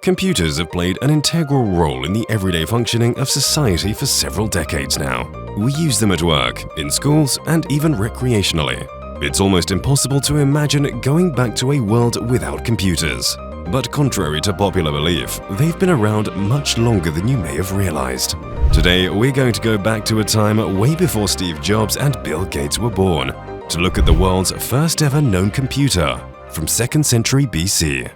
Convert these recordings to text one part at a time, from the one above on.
Computers have played an integral role in the everyday functioning of society for several decades now. We use them at work, in schools, and even recreationally. It's almost impossible to imagine going back to a world without computers. But contrary to popular belief, they've been around much longer than you may have realized. Today, we're going to go back to a time way before Steve Jobs and Bill Gates were born, to look at the world's first ever known computer from 2nd century BC.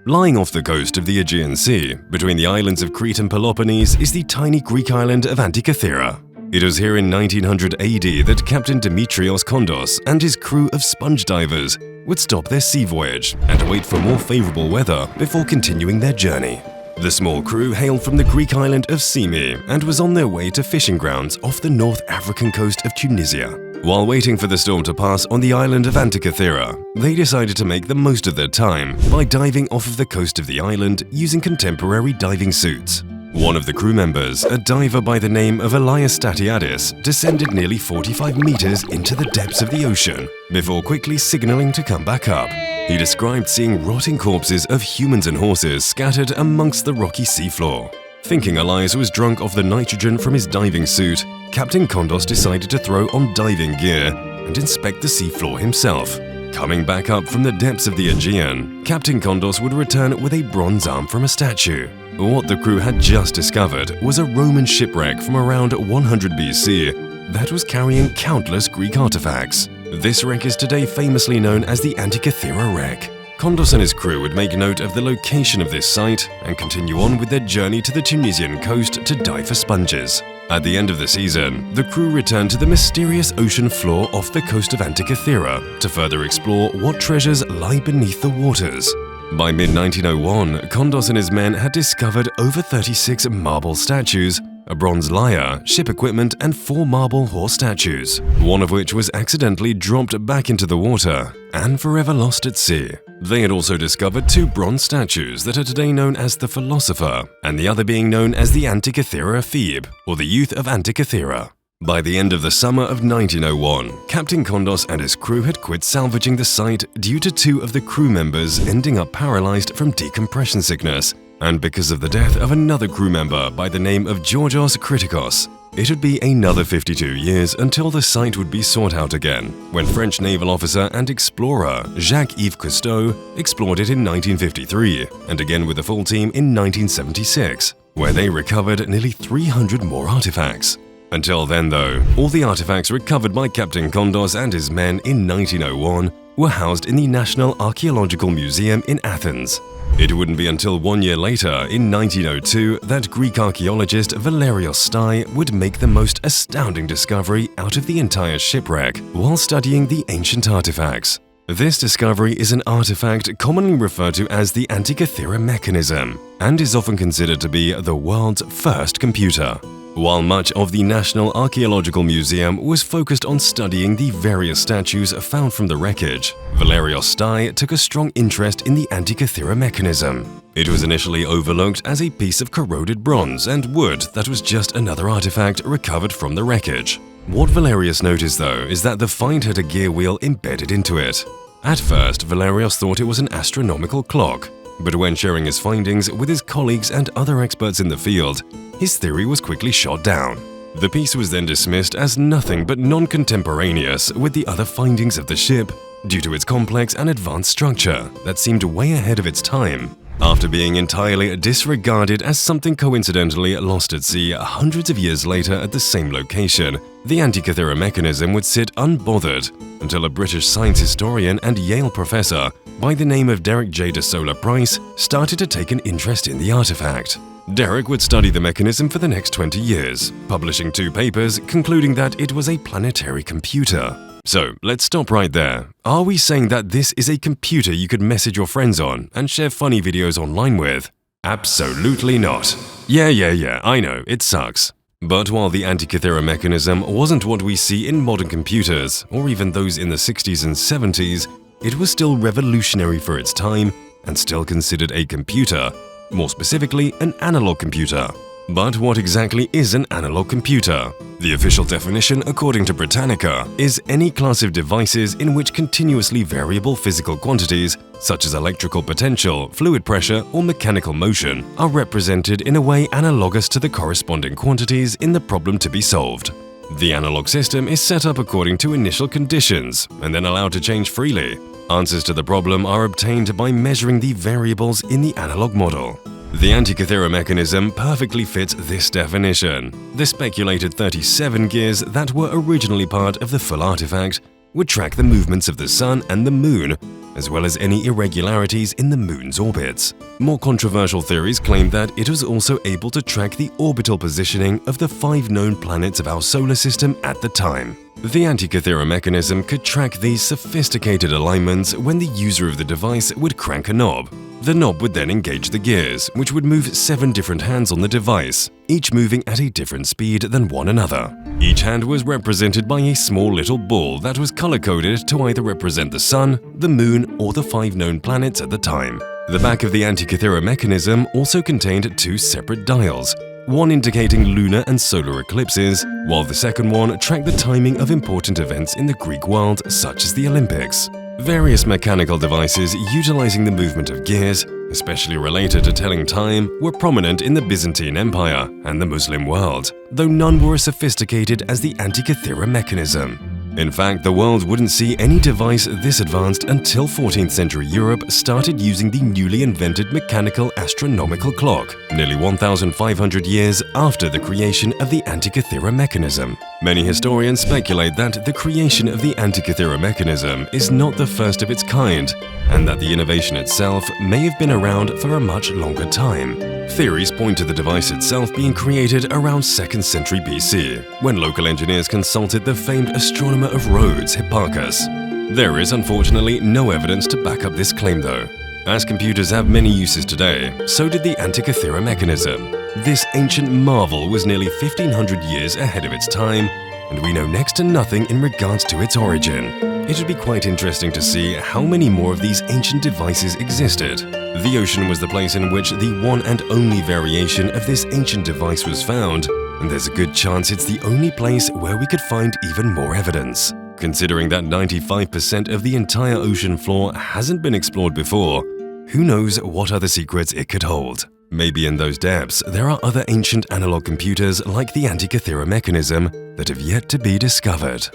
Lying off the coast of the Aegean Sea, between the islands of Crete and Peloponnese, is the tiny Greek island of Antikythera. It was here in 1900 AD that Captain Dimitrios Kondos and his crew of sponge divers would stop their sea voyage and wait for more favorable weather before continuing their journey. The small crew hailed from the Greek island of Symi and was on their way to fishing grounds off the North African coast of Tunisia. While waiting for the storm to pass on the island of Antikythera, they decided to make the most of their time by diving off of the coast of the island using contemporary diving suits. One of the crew members, a diver by the name of Elias Statiadis, descended nearly 45 meters into the depths of the ocean before quickly signaling to come back up. He described seeing rotting corpses of humans and horses scattered amongst the rocky seafloor. Thinking Elias was drunk off the nitrogen from his diving suit, Captain Kondos decided to throw on diving gear and inspect the seafloor himself. Coming back up from the depths of the Aegean, Captain Kondos would return with a bronze arm from a statue. What the crew had just discovered was a Roman shipwreck from around 100 BC that was carrying countless Greek artifacts. This wreck is today famously known as the Antikythera Wreck. Kondos and his crew would make note of the location of this site and continue on with their journey to the Tunisian coast to dive for sponges. At the end of the season, the crew returned to the mysterious ocean floor off the coast of Antikythera to further explore what treasures lie beneath the waters. By mid-1901, Kondos and his men had discovered over 36 marble statues, a bronze lyre, ship equipment, and 4 marble horse statues, one of which was accidentally dropped back into the water and forever lost at sea. They had also discovered 2 bronze statues that are today known as the Philosopher, and the other being known as the Antikythera Thebe, or the Youth of Antikythera. By the end of the summer of 1901, Captain Kondos and his crew had quit salvaging the site due to 2 of the crew members ending up paralyzed from decompression sickness, and because of the death of another crew member by the name of Georgios Kritikos. It would be another 52 years until the site would be sought out again, when French naval officer and explorer Jacques-Yves Cousteau explored it in 1953, and again with a full team in 1976, where they recovered nearly 300 more artifacts. Until then though, all the artifacts recovered by Captain Kondos and his men in 1901 were housed in the National Archaeological Museum in Athens. It wouldn't be until 1 year later, in 1902, that Greek archaeologist Valerios Stai would make the most astounding discovery out of the entire shipwreck while studying the ancient artifacts. This discovery is an artifact commonly referred to as the Antikythera Mechanism and is often considered to be the world's first computer. While much of the National Archaeological Museum was focused on studying the various statues found from the wreckage, Valerios Stai took a strong interest in the Antikythera Mechanism. It was initially overlooked as a piece of corroded bronze and wood that was just another artifact recovered from the wreckage. What Valerios noticed though is that the find had a gear wheel embedded into it. At first, Valerios thought it was an astronomical clock, but when sharing his findings with his colleagues and other experts in the field, his theory was quickly shot down. The piece was then dismissed as nothing but non-contemporaneous with the other findings of the ship due to its complex and advanced structure that seemed way ahead of its time. After being entirely disregarded as something coincidentally lost at sea hundreds of years later at the same location, the Antikythera Mechanism would sit unbothered until a British science historian and Yale professor by the name of Derek J. de Sola Price started to take an interest in the artifact. Derek would study the mechanism for the next 20 years, publishing 2 papers concluding that it was a planetary computer. So, let's stop right there. Are we saying that this is a computer you could message your friends on and share funny videos online with? Absolutely not. Yeah, I know, it sucks. But while the Antikythera Mechanism wasn't what we see in modern computers, or even those in the 60s and 70s, it was still revolutionary for its time and still considered a computer, more specifically an analog computer. But what exactly is an analog computer? The official definition, according to Britannica, is any class of devices in which continuously variable physical quantities, such as electrical potential, fluid pressure, or mechanical motion, are represented in a way analogous to the corresponding quantities in the problem to be solved. The analog system is set up according to initial conditions and then allowed to change freely. Answers to the problem are obtained by measuring the variables in the analog model. The Antikythera mechanism perfectly fits this definition. The speculated 37 gears that were originally part of the full artifact would track the movements of the Sun and the Moon, as well as any irregularities in the Moon's orbits. More controversial theories claim that it was also able to track the orbital positioning of the 5 known planets of our solar system at the time. The Antikythera mechanism could track these sophisticated alignments when the user of the device would crank a knob. The knob would then engage the gears, which would move 7 different hands on the device, each moving at a different speed than one another. Each hand was represented by a small little ball that was color-coded to either represent the Sun, the Moon, or the 5 known planets at the time. The back of the Antikythera mechanism also contained 2 separate dials, one indicating lunar and solar eclipses, while the second one tracked the timing of important events in the Greek world, such as the Olympics. Various mechanical devices utilizing the movement of gears, especially related to telling time, were prominent in the Byzantine Empire and the Muslim world, though none were as sophisticated as the Antikythera mechanism. In fact, the world wouldn't see any device this advanced until 14th century Europe started using the newly invented mechanical astronomical clock, nearly 1,500 years after the creation of the Antikythera mechanism. Many historians speculate that the creation of the Antikythera mechanism is not the first of its kind, and that the innovation itself may have been around for a much longer time. Theories point to the device itself being created around 2nd century BC, when local engineers consulted the famed astronomer of Rhodes, Hipparchus. There is unfortunately no evidence to back up this claim though. As computers have many uses today, so did the Antikythera mechanism. This ancient marvel was nearly 1,500 years ahead of its time, and we know next to nothing in regards to its origin. It would be quite interesting to see how many more of these ancient devices existed. The ocean was the place in which the one and only variation of this ancient device was found, and there's a good chance it's the only place where we could find even more evidence. Considering that 95% of the entire ocean floor hasn't been explored before, who knows what other secrets it could hold? Maybe in those depths, there are other ancient analog computers like the Antikythera mechanism that have yet to be discovered.